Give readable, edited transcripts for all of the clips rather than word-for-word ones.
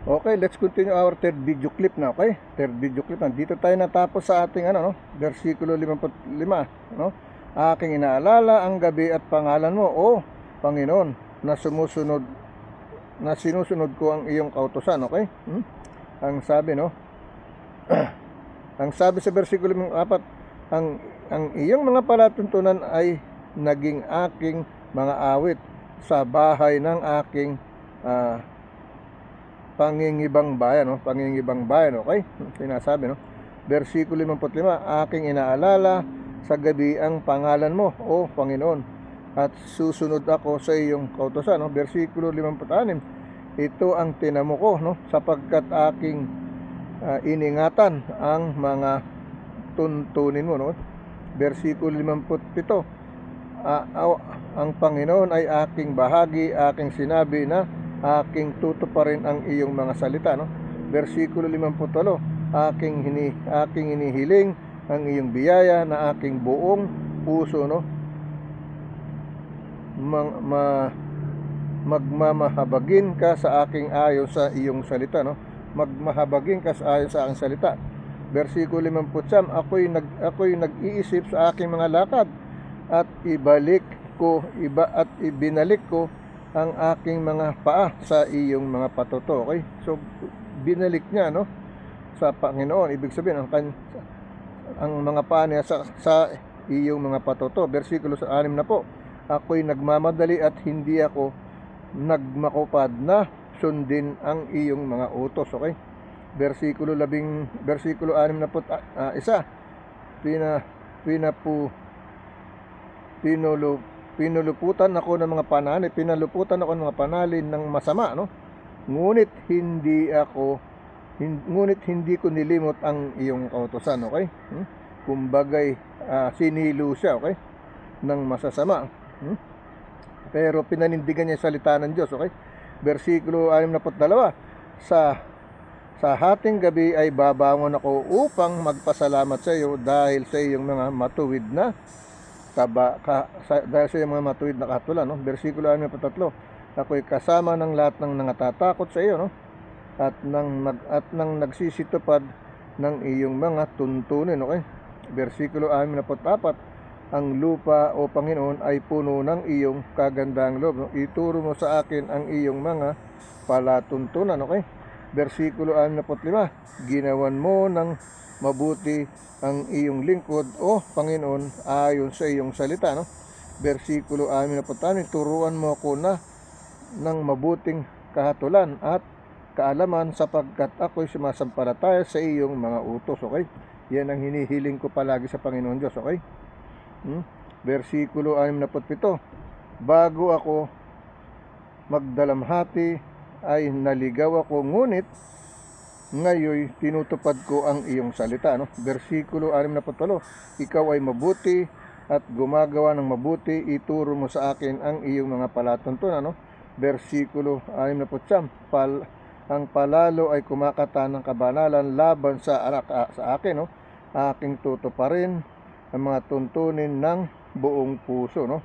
Okay, let's continue our third video clip na, okay? Third video clip na. Dito tayo natapos sa ating no? Versikulo 55, no? Aking inaalala ang gabi at pangalan mo, o Panginoon, na sinusunod ko ang iyong kautusan, okay? Ang sabi, no? Ang sabi sa versikulo 4, ang iyong mga palatuntunan ay naging aking mga awit sa bahay ng aking pangingibang bayan, no? Pangingibang bayan, okay? Sinasabi, no? Versikulo 55, aking inaalala sa gabi ang pangalan mo, o Panginoon, at susunod ako sa iyong kautusan, no? Versikulo 56, ito ang tinamo ko, no? Sapagkat aking iningatan ang mga tuntunin mo, no? Versikulo 57, ang Panginoon ay aking bahagi, aking sinabi na aking tutuparin ang iyong mga salita, no? Versikulo 58, aking hinihiling ang iyong biyaya na aking buong puso, no? Magmamahabagin ka sa aking ayon sa iyong salita, no? Magmahabagin ka sa ayon sa aking salita. Versikulo 59, ako'y nag-iisip sa aking mga lakad at ibinalik ko ang aking mga paa sa iyong mga patoto, okay? So binalik niya, no, sa Panginoon, ibig sabihin ang mga paa niya sa iyong mga patoto. Versikulo 6 na po, ako'y nagmamadali at hindi ako nagmakupad na sundin ang iyong mga utos, okay? Versikulo 6 na po, pinuluputan ako ng mga panalin ng masama, no? Ngunit hindi ko nilimot ang iyong kautusan, okay? Kumbagay sinilo siya, okay, ng masasama. Pero pinanindigan niya yung salita ng Diyos, okay? Versikulo 62, sa hating gabi ay babangon ako upang magpasalamat sa iyo dahil sa iyong mga matuwid na katulan, no? Versikulo 63, ako'y kasama ng lahat ng nangatatakot sa iyo, no? At nang nagsisitupad ng iyong mga tuntunin, okay? Versikulo 64, ang lupa, o Panginoon, ay puno ng iyong kagandang loob, no? Ituro mo sa akin ang iyong mga palatuntunan, okay? Versikulo 65, ginawan mo ng mabuti ang iyong lingkod, o Panginoon, ayon sa iyong salita, no? Versikulo 66, turuan mo ako ng mabuting kahatulan at kaalaman sapagkat ako'y sumasampalataya sa iyong mga utos, okay? Yan ang hinihiling ko palagi sa Panginoon Diyos, okay? Versikulo 67, bago ako magdalamhati ay naligaw ako, ngunit ngayon tinutupad ko ang iyong salita, no? Versikulo 68, ikaw ay mabuti at gumagawa ng mabuti, ituro mo sa akin ang iyong mga palatuntunan, no? Versikulo 69, ang palalo ay kumakata ng kabanalan laban sa akin, no? Aking tutuparin ang mga tuntunin ng buong puso, no?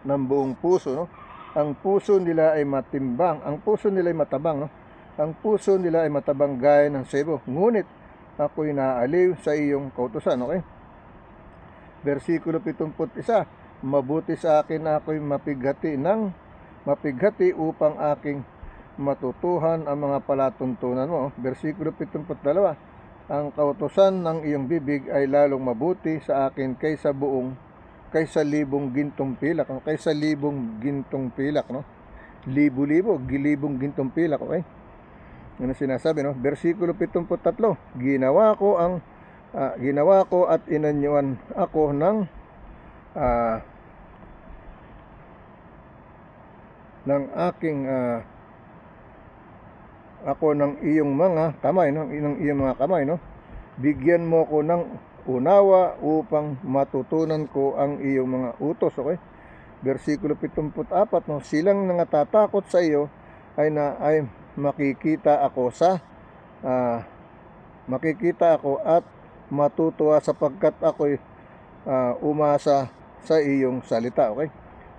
Ng buong puso, no? Ang puso nila ay matabang, no? Ang puso nila ay matabang gaya ng sebo, ngunit ako'y naaliw sa iyong kautusan, okay? Versikulo 71, mabuti sa akin na ako'y mapighati upang aking matutuhan ang mga palatuntunan mo. Versikulo 72, ang kautusan ng iyong bibig ay lalong mabuti sa akin kaysa libong gintong pilak, no? Kaysa libong gintong pilak, no? Libong gintong pilak, okay? Ano sinasabi, no? Versikulo 73, ginawa ko at inanyuan ako ng iyong mga kamay, no? Ng iyong mga kamay, no? Bigyan mo ko ng unawa upang matutunan ko ang iyong mga utos, okay? Versikulo 74, no? Silang nangatatakot sa iyo ay makikita ako at matutuwa sapagkat ako'y umasa sa iyong salita, okay?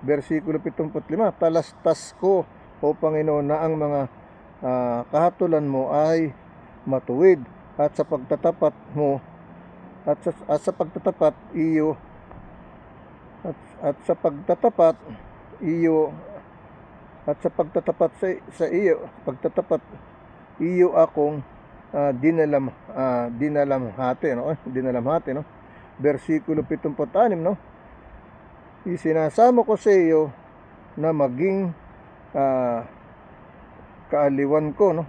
Versikulo 75, talastas ko o Panginoon, na ang mga kahatulan mo ay matuwid, at sa pagtatapat mo at sa pagtatapat iyo at sa pagtatapat iyo at sa pagtatapat sa iyo pagtatapat iyo akong dinalamhati, no? Dinalamhati, no? Versikulo 76, no? Isinasamo ko sa iyo na maging kaaliwan ko, no?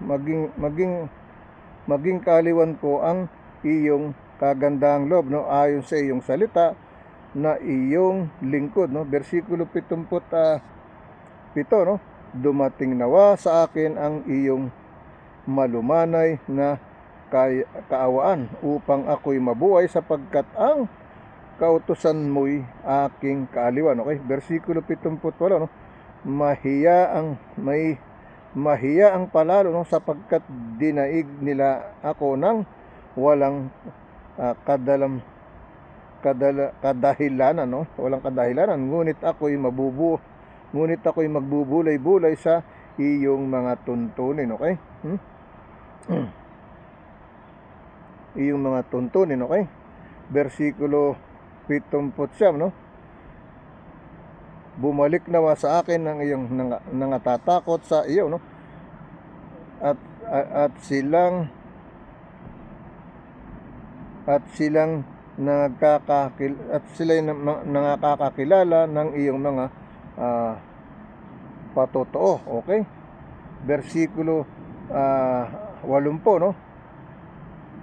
Maging kaaliwan ko ang iyong kagandahang loob, no? Ayon sa iyong salita na iyong lingkod, no? Versikulo 77, no? Dumating nawa sa akin ang iyong malumanay na kaawaan upang ako'y mabuhay, sapagkat ang kautusan mo'y aking kaaliwan. Okay? Versikulo 78, no? Mahiya ang palalo, no? Sapagkat dinaig nila ako ng walang kadahilanan, no? Walang kadahilanan, ngunit ako'y magbubulay-bulay sa iyong mga tuntunin. Okay? Iyong mga tuntunin. Okay? Versikulo 79, no? Bumalik nawa sa akin ng iyong nangatatakot sa iyo, no? At silang nakakakilala ng iyong mga patotoo. Okay? Versikulo 80, no?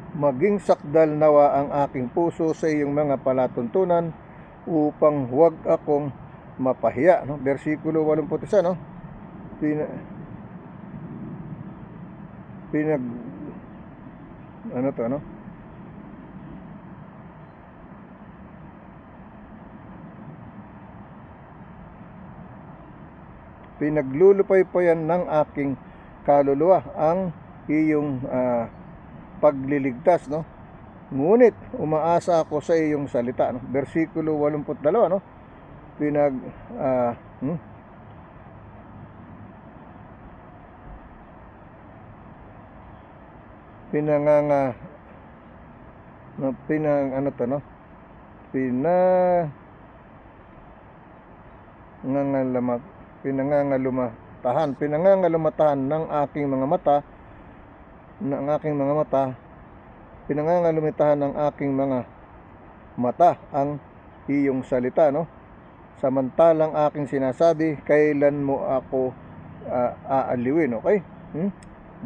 Maging sakdal nawa ang aking puso sa iyong mga palatuntunan upang huwag akong mapahiya, no? Versikulo 81, no? Pinaglulupaypayan ng aking kaluluwa ang iyong pagliligtas, no? Ngunit umaasa ako sa iyong salita, no? Versikulo 82, no? Pinangangalumatahan ng aking mga mata ang iyong salita, no? Samantalang aking sinasabi, kailan mo ako aaliwin. Okay?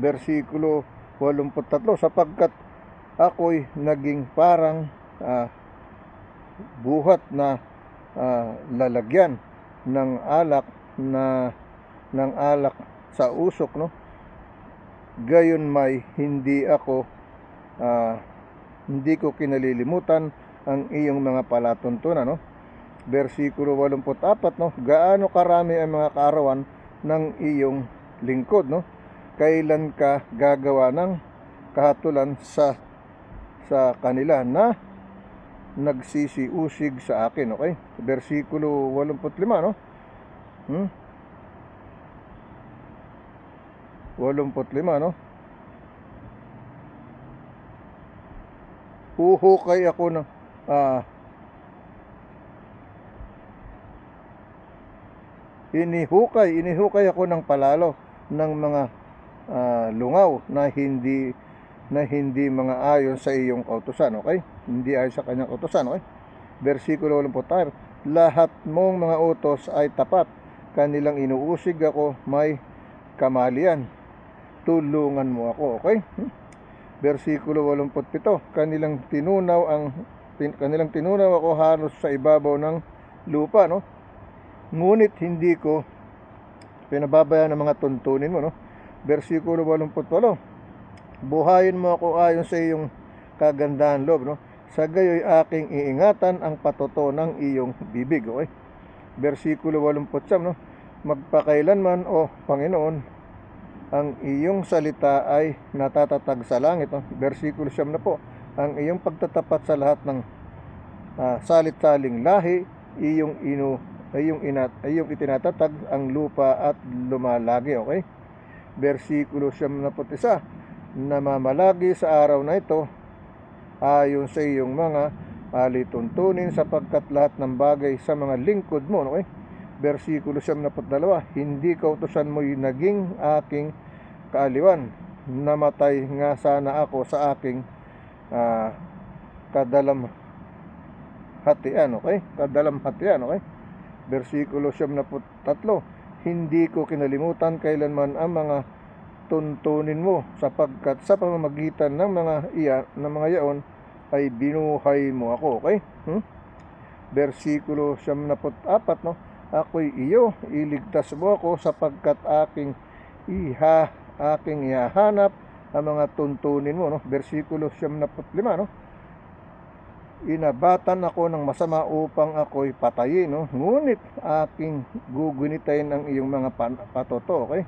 Versikulo 83, sapagkat ako'y naging parang buhat na lalagyan ng alak sa usok, no? Gayon may hindi ko kinalilimutan ang iyong mga palatuntunan, no? Versikulo 84, no? Gaano karami ang mga kaarawan ng iyong lingkod, no? Kailan ka gagawa ng kahatulan sa kanila na nagsisiusig sa akin. Okay? Versikulo 85, no? 85, no? Uhukay ako ng inihukay ako ng palalo ng mga lungaw na hindi mga ayon sa iyong kautusan. Okay? Hindi ayon sa kanyang kautusan. Okay? Versikulo 85, lahat mong mga utos ay tapat, kanilang inuusig ako may kamalian, tulungan mo ako. Okay? Versikulo 87, kanilang tinunaw ako halos sa ibabaw ng lupa, no? Ngunit hindi ko pinababayaan ng mga tuntunin mo, no? Versikulo 88, buhayin mo ako ayon sa iyong kagandahan loob, no? Sa gayoy aking iingatan ang patoto ng iyong bibig. Okay? Versikulo 89, no? Magpakailanman, o Panginoon, ang iyong salita ay natatatag sa langit, no? Versikulo 9 po, ang iyong pagtatapat sa lahat ng salit-saling lahi, iyong ay yung itinatatag ang lupa at lumalagi, okay? Versikulo 91, namamalagi sa araw na ito ayon sa iyong mga alituntunin sapagkat lahat ng bagay sa mga lingkod mo, okay? Versikulo 92, hindi kautusan mo'y naging aking kaaliwan, namatay nga sana ako sa aking kadalamhatian, okay? Kadalamhatian, okay? Versikulo 93, hindi ko kinalimutan kailanman ang mga tuntunin mo sapagkat sa pamamagitan ng mga yaon ay binuhay mo ako, okay? Versikulo 94, no? Ako'y iyo, iligtas mo ako sapagkat aking ihahanap ang mga tuntunin mo, no? Versikulo 95, no? Inabatan ako ng masama upang ako'y patayin, no? Ngunit aking gugunitain ang iyong mga patoto, okay?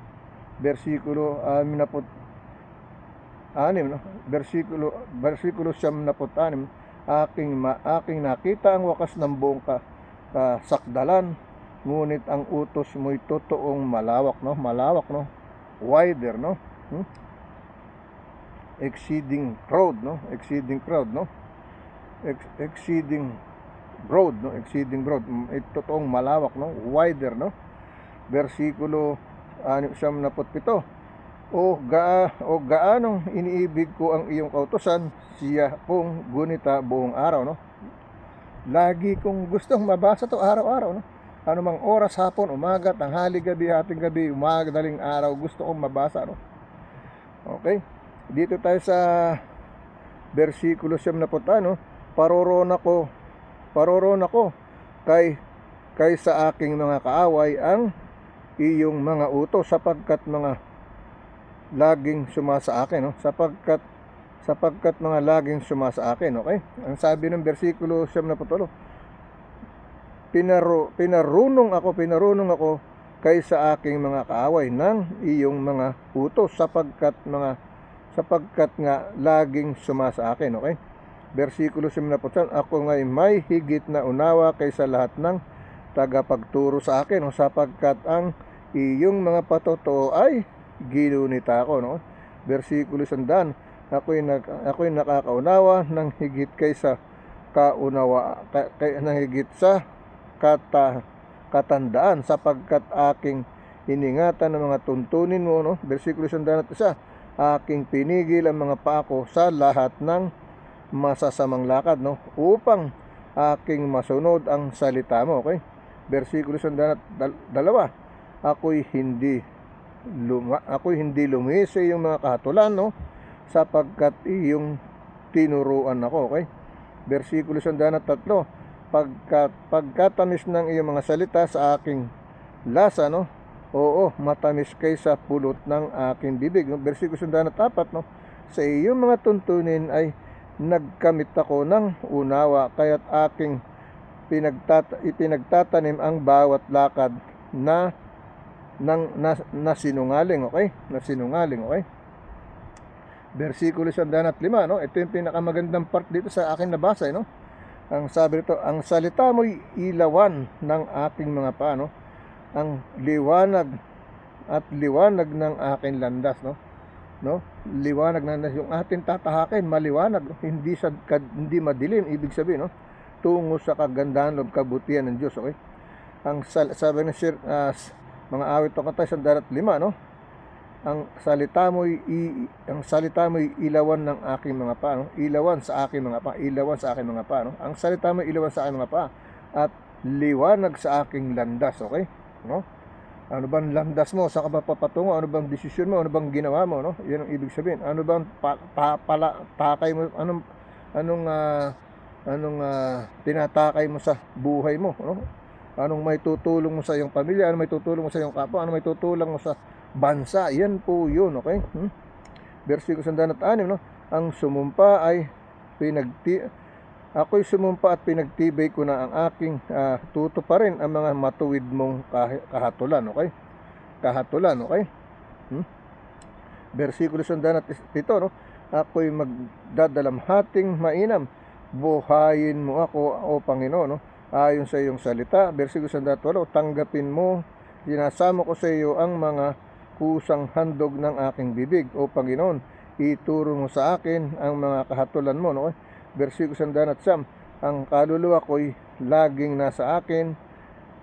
Versikulo 96, no? Versikulo 96, aking nakita ang wakas ng buong kasakdalan, ngunit ang utos mo'y totoong malawak, no? Malawak, no? Wider, no? Exceeding crowd, no? Exceeding crowd, no? Exceeding broad, no? Exceeding broad, totoong malawak, no? Wider, no? Versikulo 97, o gaanong iniibig ko ang iyong kautusan, siya kong gunita buong araw, no? Lagi kong gustong mabasa to araw-araw, no? Anumang oras, hapon, umaga, tanghali, gabi, hating gabi, umaga, daling araw, gusto kong mabasa, no? Okay, dito tayo sa versikulo 70, no? Paroroon ako kay sa aking mga kaaway ang iyong mga utos sapagkat mga laging sumasa akin, no? Sapagkat mga laging sumasa akin, okay? Ang sabi ng versikulo 78, pinarunong ako kay sa aking mga kaaway ng iyong mga utos sapagkat nga laging sumasa akin, okay? Versikulo 79, ako nga'y may higit na unawa kaysa lahat ng tagapagturo sa akin, no? Sapagkat ang iyong mga patotoo ay ginunita ko, no? Versikulo 100, ako'y nakakaunawa ng higit kaysa ng higit sa katandaan sapagkat aking iningatan ng mga tuntunin mo, no? Versikulo 101, aking pinigil ang mga paa ko sa lahat ng masasamang lakad, no? Upang aking masunod ang salita mo, okay? Versikulo 102, ako'y hindi lumihis sa iyong mga kahatulan, no? Sapagkat iyong tinuruan ako, okay? Versikulo 103, pagkatamis ng iyong mga salita sa aking lasa, no? Oo, matamis kaysa pulot ng aking bibig, no? Versikulo 104, no? Sa iyong mga tuntunin ay nagkamit ako ng unawa, kaya't aking ipinagtatanim ang bawat lakad na sinungaling, okay? Na sinungaling, okay? Versikulo 105, no? Ito yung pinakamagandang part dito sa akin nabasa, no? Ang sabi rito, ang salita mo'y ilawan ng aking mga paa, no? Ang liwanag ng aking landas, no? Liwanag na yung ating tatahakin, maliwanag, no? Hindi madilim, ibig sabihin, no? Tungo sa kagandahan loob kabutihan ng Diyos, okay? Ang sabi ng mga awit o kanta 105, no? Ang salita mo'y ilawan ng aking mga paa, no? Ilawan sa aking mga paa, no? Ang salita mo'y ilawan sa aking mga paa at liwanag sa aking landas, okay? No? Ano bang landas mo? Saan ka ba papatungo? Ano bang desisyon mo? Ano bang ginawa mo, no? Yan ang ibig sabihin. Ano bang takay mo? Anong tinatakay mo sa buhay mo, no? Anong may tutulong mo sa iyong pamilya? Ano may tutulong mo sa iyong kapwa? Ano may tutulong mo sa bansa? Yan po yun, okay? Versikulo 106, no? Ang sumumpa ay ako'y sumumpa at pinagtibay ko na ang aking tutuparin ang mga matuwid mong kahatulan, okay? Kahatulan, okay? Versikulo 107, no? Ako'y magdadalamhating mainam, buhayin mo ako, o Panginoon, no? ayon sa iyong salita. Versikulo 108, tanggapin mo, sinasamo ko sa iyo ang mga kusang handog ng aking bibig. O Panginoon, ituro mo sa akin ang mga kahatulan mo. No? Versikulo 109, ang kaluluwa ko'y laging nasa akin.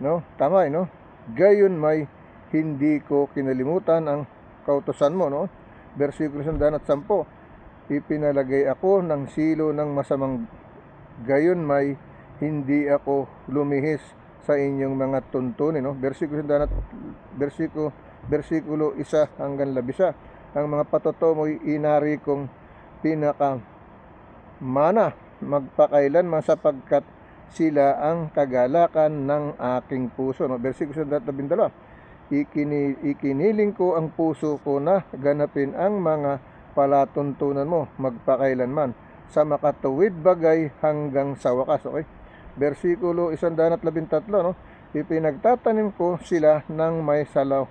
No? Tama, no? Gayon may hindi ko kinalimutan ang kautusan mo. No? Versikulo 110, ipinalagay ako ng silo ng masamang, gayon may hindi ako lumihis sa inyong mga tuntunin. No? Versikulo 1 hanggang 11, ang mga patotoo mo'y inari kong pinakamana magpakailanman, sapagkat sila ang kagalakan ng aking puso. No? Versikulo 12, ikiniling ko ang puso ko na ganapin ang mga palatuntunan mo magpakailanman, sa makatuwid bagay hanggang sa wakas. Okay? Versikulo 113, no? Ipinagtatanim ko sila ng may sa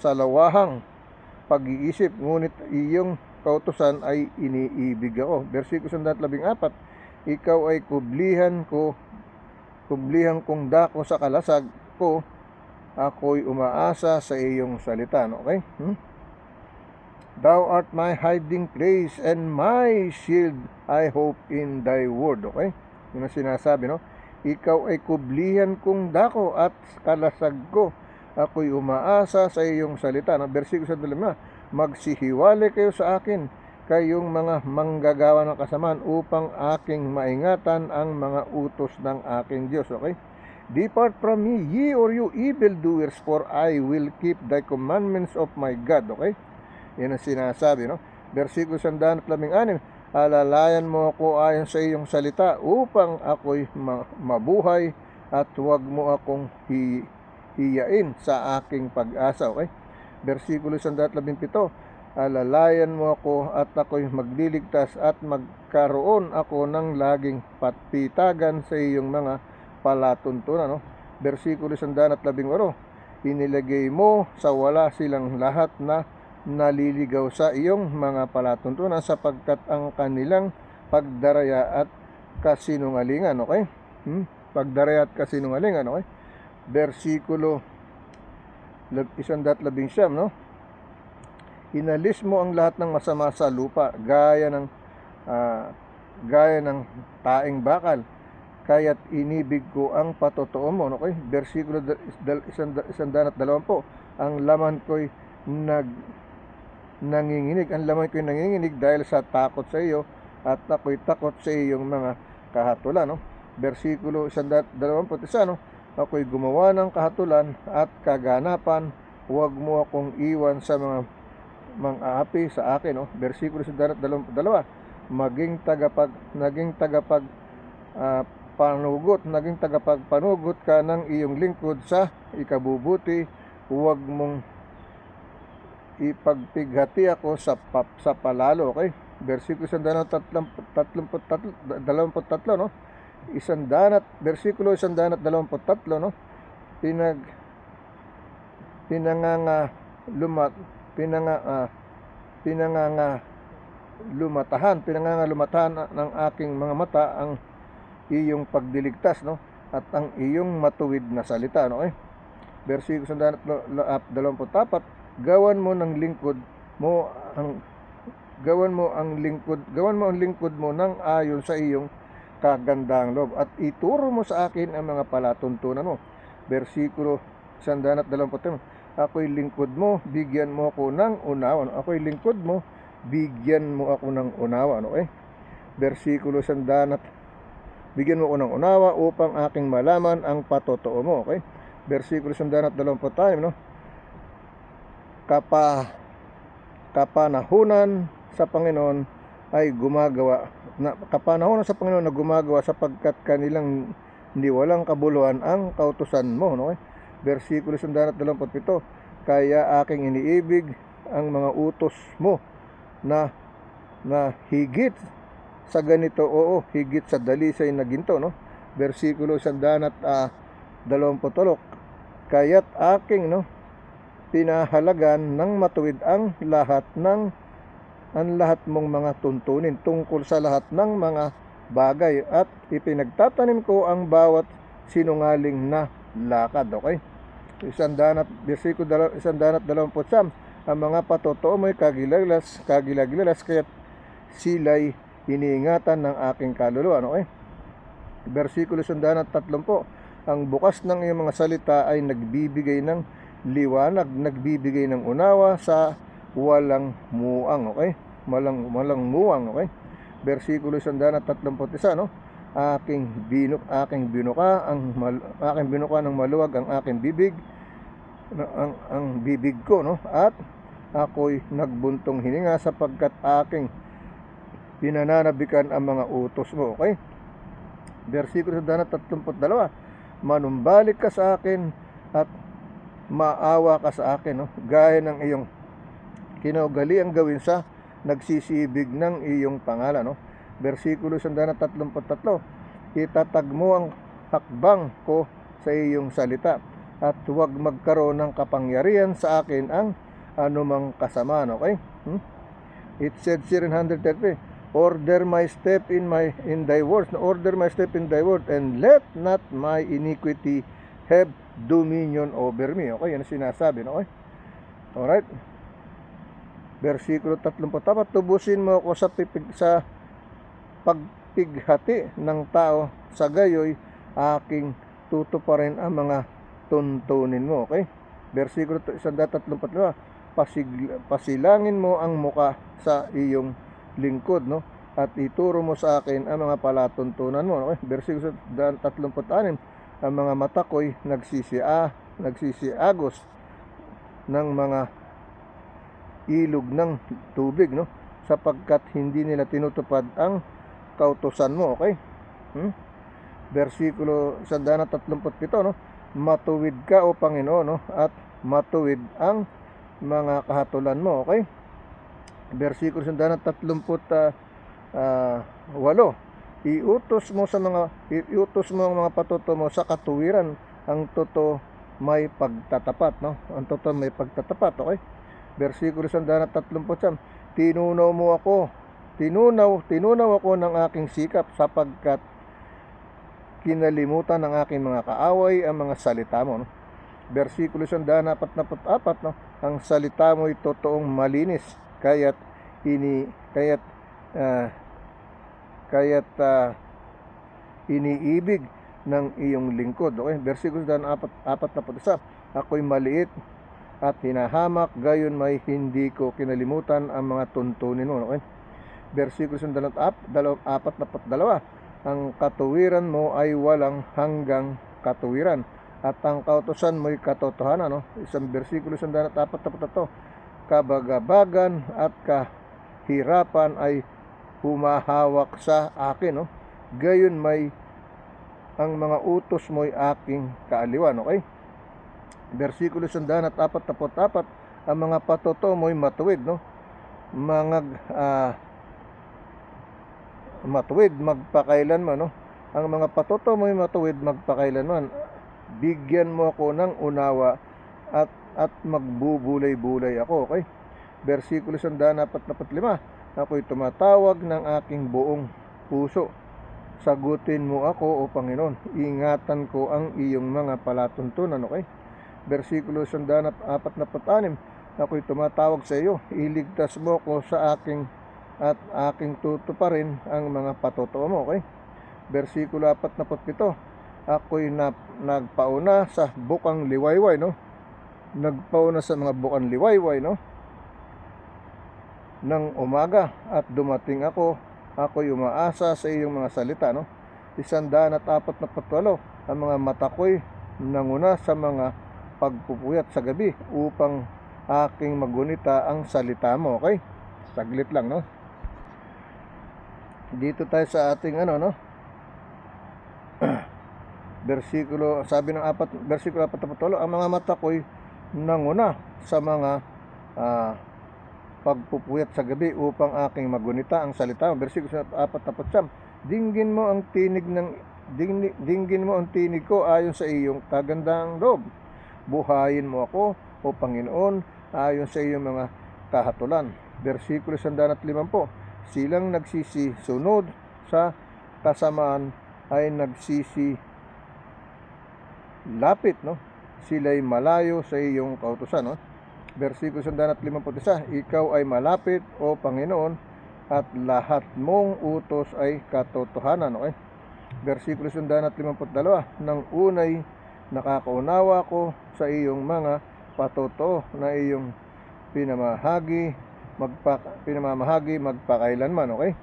salawahang pag-iisip, ngunit iyong kautusan ay iniibig ako. Versikulo 114, ikaw ay kublihan kong dako sa kalasag ko, ako'y umaasa sa iyong salita. Okay? Thou art my hiding place and my shield, I hope in thy word. Okay? Yun ang sinasabi, no? Ikaw ay kublihan kong dako at kalasag ko, ako'y umaasa sa iyong salita. No? Versikulo 115, magsihiwalay kayo sa akin, kayong mga manggagawa ng kasamaan, upang aking maingatan ang mga utos ng aking Diyos. Okay? Depart from me, ye or you evildoers, for I will keep thy commandments of my God. Okay? Yan ang sinasabi, no? Versikulo 116, alalayan mo ako ayon sa iyong salita, upang ako'y mabuhay, at huwag mo akong hiyain sa aking pag-asa. Okay? Versikulo 117, alalayan mo ako at ako'y magliligtas, at magkaroon ako ng laging patpitagan sa iyong mga palatuntunan. No? Versikulo 118, inilagay mo sa wala silang lahat na naliligaw sa iyong mga palatuntunan, sapagkat ang kanilang pagdaraya at kasinungalingan. Okay? Pagdaraya at kasinungalingan. Okay? Versikulo 119, no? Inalis mo ang lahat ng masama sa lupa, gaya ng taing bakal, kaya't inibig ko ang patotoo mo. Okay? Versikulo 120, ang laman ko'y nanginginig dahil sa takot sa iyo, at ako'y takot sa iyong mga kahatulan. No? Versikulo 121, no? Ako'y gumawa ng kahatulan at kaganapan, huwag mo akong iwan sa mga mang-aapi sa akin. No? Versikulo 122, naging tagapagpanugot ka ng iyong lingkod sa ikabubuti, huwag mong ipagpighati ako sa palalo. Okay? Versikulo 123, no? Versikulo 123, no? Pinangangalumatahan ng aking mga mata ang iyong pagdiligtas, no? At ang iyong matuwid na salita. No? Okay? Versikulo 124, gawan mo ang lingkod mo ng ayon sa iyong kagandahang loob, at ituro mo sa akin ang mga palatuntunan mo. Versikulo 125, ako'y lingkod mo, bigyan mo ako ng unawa. Ako'y lingkod mo, bigyan mo ako ng unawa. Okay? Versikulo 100, bigyan mo ako ng unawa upang aking malaman ang patotoo mo. Okay? Versikulo 125, no? Kapanahunan sa Panginoon na gumagawa, sapagkat kanilang walang kabuluhan ang kautusan mo. No? Versikulo 127, kaya aking iniibig ang mga utos mo na higit sa ganito, oo, higit sa dalisay na ginto. No? Versikulo 128, kaya't aking, no, pinahalagan ng matuwid ang lahat mong mga tuntunin tungkol sa lahat ng mga bagay at ipinagtatanim ko ang bawat sinungaling na lakad. Okay? Versikulo 129, ang mga patotoo mo'y kagilagilas, kaya't sila'y iniingatan ng aking kaluluwa. Okay? Versikulo 130, ang bukas ng iyong mga salita ay nagbibigay ng liwanag, nagbibigay ng unawa sa walang muang. Okay? Walang muang. Okay? Versikulo 131, no? Aking binuka ng maluwag ang aking bibig, ang bibig ko, no? At ako'y nagbuntong hininga sapagkat aking pinananabikan ang mga utos mo. Okay? Versikulo 132, manumbalik ka sa akin at maawa ka sa akin, no? Gaya ng iyong kinaugaliang gawin sa nagsisibig ng iyong pangalan, no? Versikulo 133, itatag mo ang hakbang ko sa iyong salita at huwag magkaroon ng kapangyarihan sa akin ang anumang kasamaan. Okay? It said 133, order my step in thy words, order my step in thy word, and let not my iniquity have dominion over me. Okay, yan ang sinasabi, no? Okay? Alright. Versikulo 34, tubusin mo ako sa pagpighati ng tao, sa gayoy aking tutuparin ang mga tuntunin mo. Okay? Versikulo 135, pasilangin mo ang muka sa iyong lingkod, no? At ituro mo sa akin ang mga palatuntunan mo. Okay? Versikulo 36, ang mga mata ko'y nagsisiagos ng mga ilog ng tubig, no? Sapagkat hindi nila tinutupad ang kautusan mo. Okay? Versikulo 137, no? Matuwid ka, o Panginoon, no? At matuwid ang mga kahatulan mo. Okay? Versikulo 138, iutos mo ang mga patuto mo sa katuwiran, ang totoo may pagtatapat, no? Ang totoo may pagtatapat. Okay? Versikulo 139, tinunaw ako ng aking sikap sapagkat kinalimutan ng aking mga kaaway ang mga salita mo, no? Versikulo 144, no? Ang salita mo ay totoong malinis, kaya't iniibig ng iyong lingkod. Okay? Versikulo 141, ako'y maliit at hinahamak, gayon may hindi ko kinalimutan ang mga tuntunin mo. Okay? Versikulo 142, ang katuwiran mo ay walang hanggang katuwiran, at ang kautusan mo'y katotohanan, no? Isang versikulo 143, kabagabagan at kahirapan ay humahawak sa akin, no? Gayon may ang mga utos mo'y aking kaaliwan. Okay? Versikulo 144, ang mga patuto mo'y matuwid, no? Matuwid magpakailanman, no? Ang mga patuto mo'y matuwid magpakailanman. Bigyan mo ako ng unawa at magbubulay-bulay ako. Okay? Versikulo 145, ako'y tumatawag ng aking buong puso. Sagutin mo ako, o Panginoon. Ingatan ko ang iyong mga palatuntunan. Okay? Versikulo 146, ako'y tumatawag sa iyo. Iligtas mo ko sa aking tutuparin ang mga patotoo mo. Okay? Versikulo 47, ako'y nagpauna sa bukang liwayway, no? Nagpauna sa mga bukang liwayway, no? Ng umaga, at dumating ako'y umaasa sa iyong mga salita, no? 148, ang mga mata ko'y nanguna sa mga pagpupuyat sa gabi upang aking magunita ang salita mo. Okay? Saglit lang, no? Dito tayo sa ating no? Versikulo 48, ang mga mata ko'y nanguna sa mga pagpupuyat sa gabi upang aking magunita ang salita mo. Versikulo 49, dinggin mo ang tinig ko ayon sa iyong kagandang loob. Buhayin mo ako, o Panginoon, ayon sa iyong mga kahatulan. Versikulo 150, silang nagsisisunod sa kasamaan ay lapit, no? Sila'y malayo sa iyong kautusan, no? Versikulo 151, ikaw ay malapit, O Panginoon, at lahat mong utos ay katotohanan, okay? Versikulo 152, nang unay nakakaunawa ko sa iyong mga patotoo na iyong pinamamahagi magpakailanman, okay?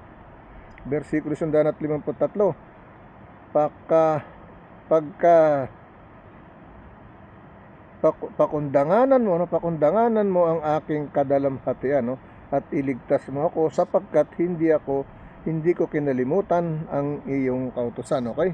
Versikulo 153, pakundanganan mo ang aking kadalamhatian, no? At iligtas mo ako sapagkat hindi ko kinalimutan ang iyong kautusan, okay?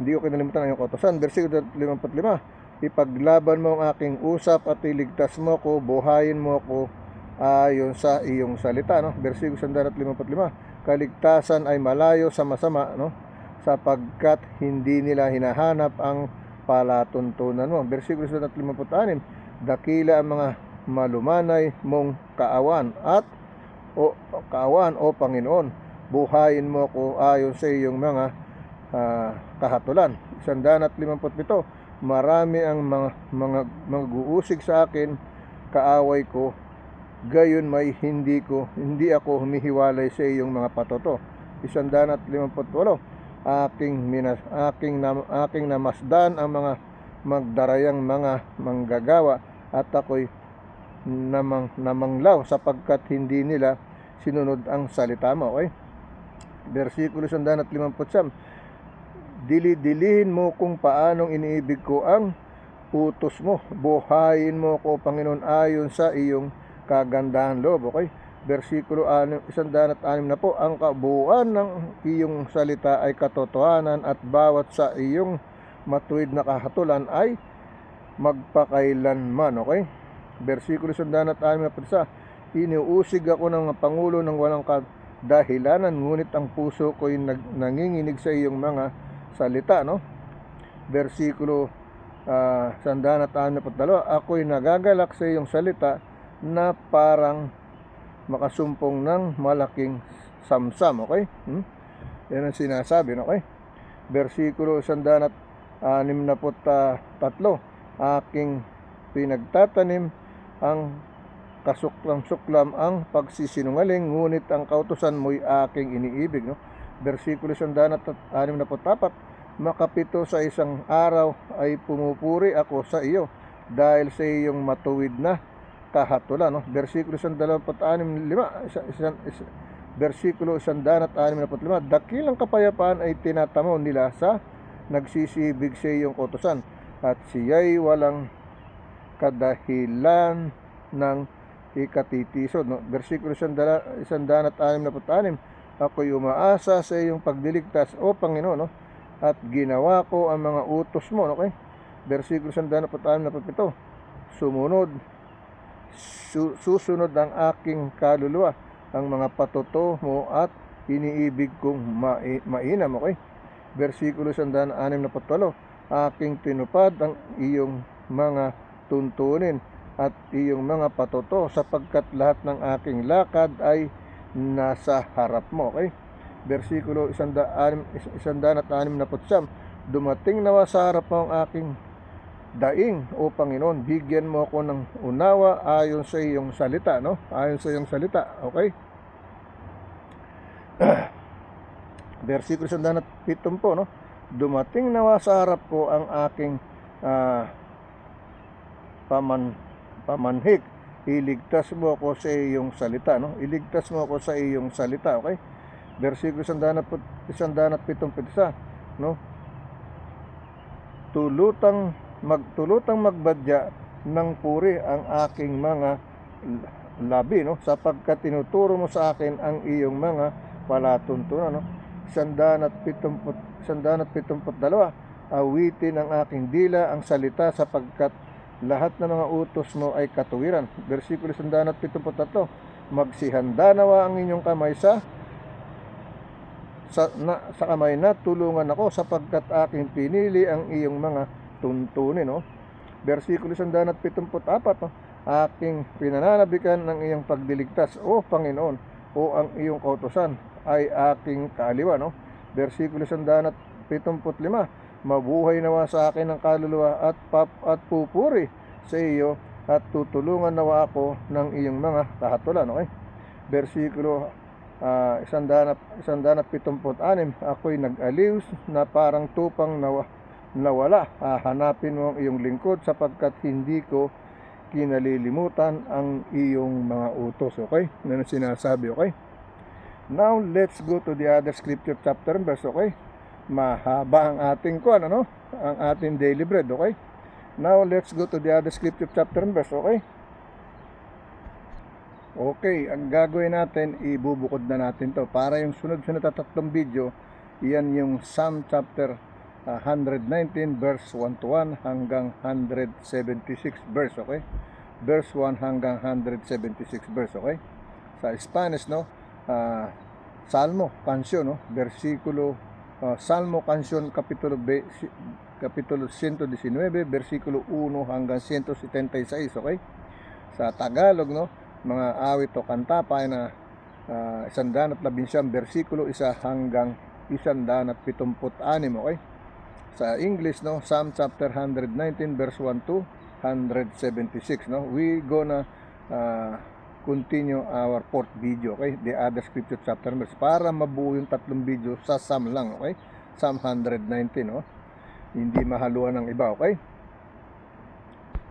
Hindi ko kinalimutan ang iyong kautusan. Versikulo 55, ipaglaban mo ang aking usap at iligtas mo ako, buhayin mo ako ayon sa iyong salita, no? Versikulo 155, kaligtasan ay malayo sa masama, no? Sapagkat hindi nila hinahanap ang palatuntunan mo. Versikulo 156, dakila ang mga malumanay mong kaawan o Panginoon, buhayin mo ko ayon sa iyong mga kahatulan. 157, marami ang mga guusig sa akin, kaaway ko, gayon may hindi ako humihiwalay sa iyong mga patoto. 158, aking namasdan ang mga magdarayang mga manggagawa at ako'y namanglaw sapagkat hindi nila sinunod ang salita mo, okay? Versikulo 159, dilihin mo kung paanong iniibig ko ang utos mo, buhayin mo ko, Panginoon, ayon sa iyong kagandahan loob, okay? Versikulo 160 na po, ang kabuuan ng iyong salita ay katotohanan at bawat sa iyong matuwid na kahatulan ay magpakailanman, okay? Versikulo 161, iniuusig ako ng pangulo ng walang kadahilanan, ngunit ang puso ko'y nanginginig sa iyong mga salita, no? Versikulo 162, ako'y nagagalak sa iyong salita na parang makasumpong ng malaking samsam, okay? Yan ang sinasabi, okay? Versikulo 163, aking pinagtatanim ang kasuklam-suklam ang pagsisinungaling, ngunit ang kautusan mo'y aking iniibig, no? Versikulo 164, makapito sa isang araw ay pumupuri ako sa iyo dahil sa iyong matuwid na kahatulan, no? Versikulo 165, dakilang kapayapaan ay tinatamo nila sa nagsisibig sa iyong kautusan, at siya'y walang kadahilan ng ikatitisod, no? Versikulo 166, ako'y umaasa sa iyong pagdiligtas, O Panginoon, no? At ginawa ko ang mga utos mo, okay? Versikulo 167, susunod ang aking kaluluwa ang mga patoto mo at iniibig kong mainam, okay? Versikulo 168, aking tinupad ang iyong mga tuntunin at iyong mga patoto sapagkat lahat ng aking lakad ay nasa harap mo, okay? Versikulo 169, dumating nawa sa harap mo ang aking daing, O Panginoon, bigyan mo ako ng unawa ayon sa iyong salita, no? Ayon sa iyong salita, okay? Versikulo 170, no? Dumating nawa sa harap ko ang aking pamanhik, iligtas mo ako sa iyong salita, no? Iligtas mo ako sa iyong salita, okay? Versikulo 171, no? Tulutang magbadya ng puri ang aking mga labi, no? Sapagkat tinuturo mo sa akin ang iyong mga palatuntunan, no? 172, awitin ang aking dila ang salita sapagkat lahat ng mga utos mo ay katuwiran. Versikulo 173, magsihanda nawa ang inyong kamay sa kamay na tulungan ako sapagkat aking pinili ang iyong mga tuntunin, no? Versikulo 174, no? Aking pinananabikan ng iyong pagdiligtas, O Panginoon, o ang iyong kautusan ay aking kaaliwan, no? versikulo 175, mabuhay nawa sa akin ang kaluluwa at pupuri sa iyo at tutulungan nawa ako ng iyong mga kahatulan. Okay? Versikulo 176, ako'y nag-aliw na parang tupang nawala. Hanapin mo ang iyong lingkod sapagkat hindi ko kinalilimutan ang iyong mga utos. Okay? Ano sinasabi? Okay? Now, let's go to the other scripture chapter and verse. Okay? Mahaba ang ating ang ating daily bread. Okay? Now, let's go to the other scripture chapter and verse. Okay? Okay, ang gagawin natin, ibubukod na natin to para yung sunod-sunod na tatlong video, iyan yung Psalm chapter 119 verse 1 to 1 hanggang 176 verse. Okay? Verse 1 hanggang 176 verse. Okay? Sa Spanish, Salmo, Canción, versikulo Salmo, Canción, kapitulo 119, versikulo 1 hanggang 176. Okay? Sa Tagalog, mga awit o kanta pa na 119, versikulo 1 hanggang 176. Okay? Sa English, Psalm chapter 119 verse 1 to 176. We gonna continue our fourth video. Okay? The other scripture chapter verse para mabuo yung tatlong video sa Psalm lang. Okay? Psalm 119. Hindi mahaluan ng iba. Okay?